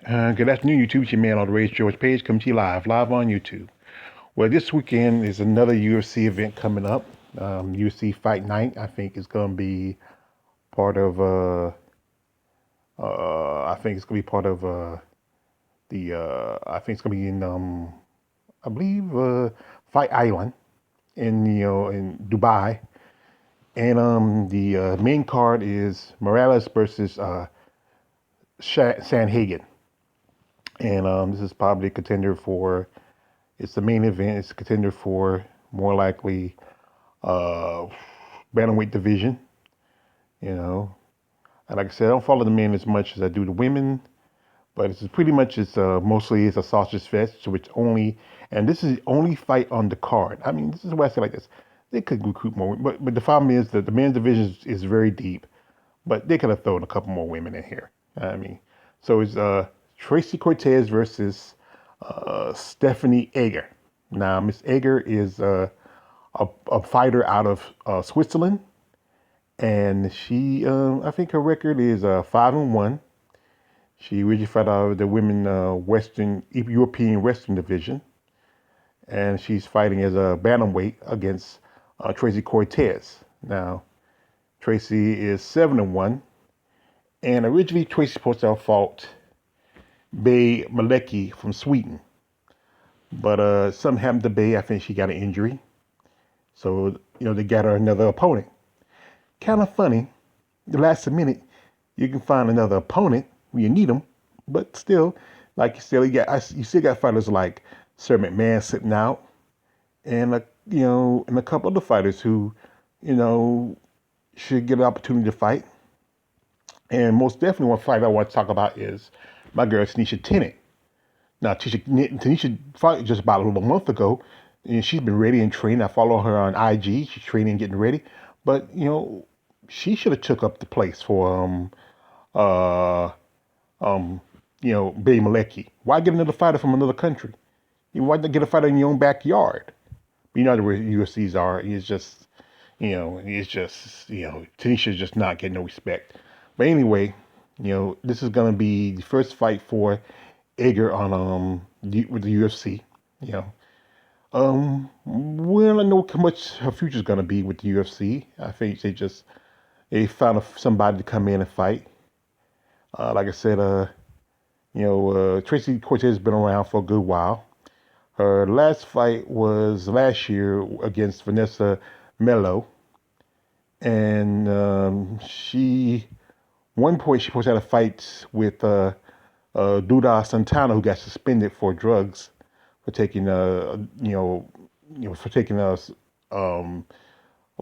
Good afternoon, YouTube. It's your man on the Race George page. Come to you live on YouTube. Well, this weekend is another UFC event coming up. UFC Fight Night. I think it's going to be part of. I think it's going to be part of the. I think it's going to be in. I believe Fight Island in Dubai, and the main card is Morales versus Sanhagen, and this is probably a contender for. It's the main event. It's a contender for more likely uh, bantamweight division. You know, and like I said, I don't follow the men as much as I do the women, but it's pretty much mostly it's a sausage fest, which only and this is the only fight on the card. I mean, this is why I say like this. They could recruit more, but the problem is that the men's division is very deep, but they could have thrown a couple more women in here. I mean, so it's Tracy Cortez versus Stephanie Egger. Now, Miss Egger is a fighter out of Switzerland, and she, I think her record is 5-1. She originally fought out of the women Western European Western Division, and she's fighting as a bantamweight against Tracy Cortez. Now, Tracy is 7-1, and originally Tracy supposed to have fought Bay Malecki from Sweden. But something happened to Bay. I think she got an injury. So, they got her another opponent. Kind of funny. The last minute, you can find another opponent when you need them. But still, like you still got fighters like Sir McMahon sitting out. And, and a couple other fighters who, should get an opportunity to fight. And most definitely one fight I want to talk about is my girl, Tanisha Tennant. Now, Tanisha fought just about a little month ago, and she's been ready and training. I follow her on IG. She's training and getting ready. But, she should have took up the place for, uh, Bay Malecki. Why get another fighter from another country? Why not get a fighter in your own backyard? You know the way UFCs are. Tanisha's just not getting no respect. But anyway, this is going to be the first fight for Egger on with the UFC. You know, we don't know how much her future is gonna be with the UFC. I think they found somebody to come in and fight. Like I said, Tracy Cortez has been around for a good while. Her last fight was last year against Vanessa Melo, and one point she supposed to have a fight with Duda Santana, who got suspended for drugs for taking um,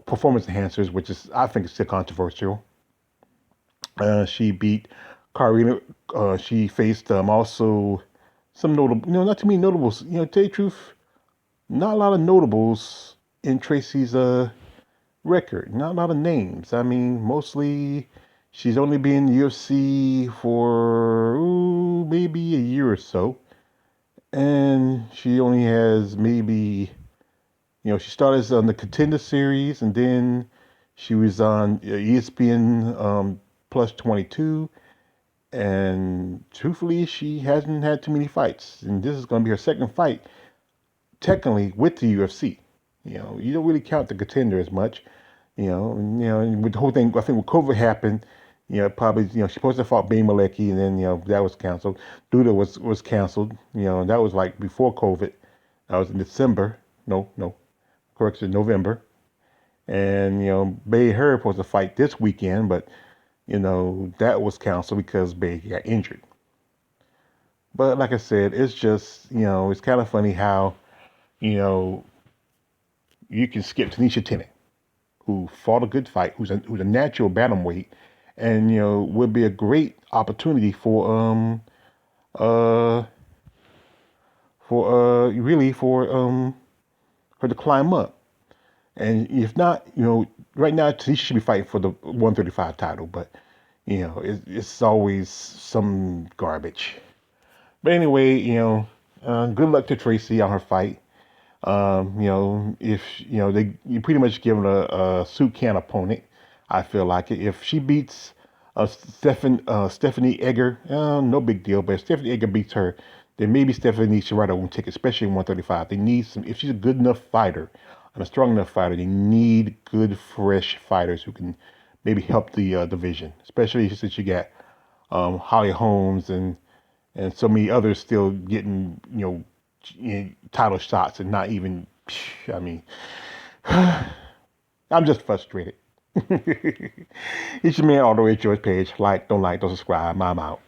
performance enhancers, which is I think is still controversial. She beat Karina. She faced also some notable, not too many notables. To tell you the truth, not a lot of notables in Tracy's record. Not a lot of names. I mean, mostly she's only been in the UFC for maybe a year or so. And she only has maybe, she started on the Contender Series, and then she was on ESPN Plus 22. And truthfully, she hasn't had too many fights. And this is going to be her second fight, technically, with the UFC. You don't really count the Contender as much. And with the whole thing, I think when COVID happened, probably, she's supposed to fought Bay Malecki, and then, that was canceled. Duda was canceled, and that was like before COVID. That was in December. No, correction, November. And, Bay Herb was to fight this weekend, but, that was canceled because Bay got injured. But like I said, it's just, it's kind of funny how, you can skip Tanisha Tennant, who fought a good fight, who's a natural bantamweight, and would be a great opportunity uh for her to climb up. And if not, right now Tanisha should be fighting for the 135 title, but it's always some garbage. But anyway, good luck to Tracy on her fight. If they you pretty much given a soup can opponent, I feel like it. If she beats Stephanie Egger, no big deal, but if Stephanie Egger beats her, then maybe Stephanie should ride a one ticket, especially in 135. They need some, if she's a good enough fighter and a strong enough fighter, they need good, fresh fighters who can maybe help the division, especially since you got Holly Holmes and so many others still getting, title shots and not even, I mean, I'm just frustrated. It's your man, all the way George Page. Like, don't subscribe. I'm out.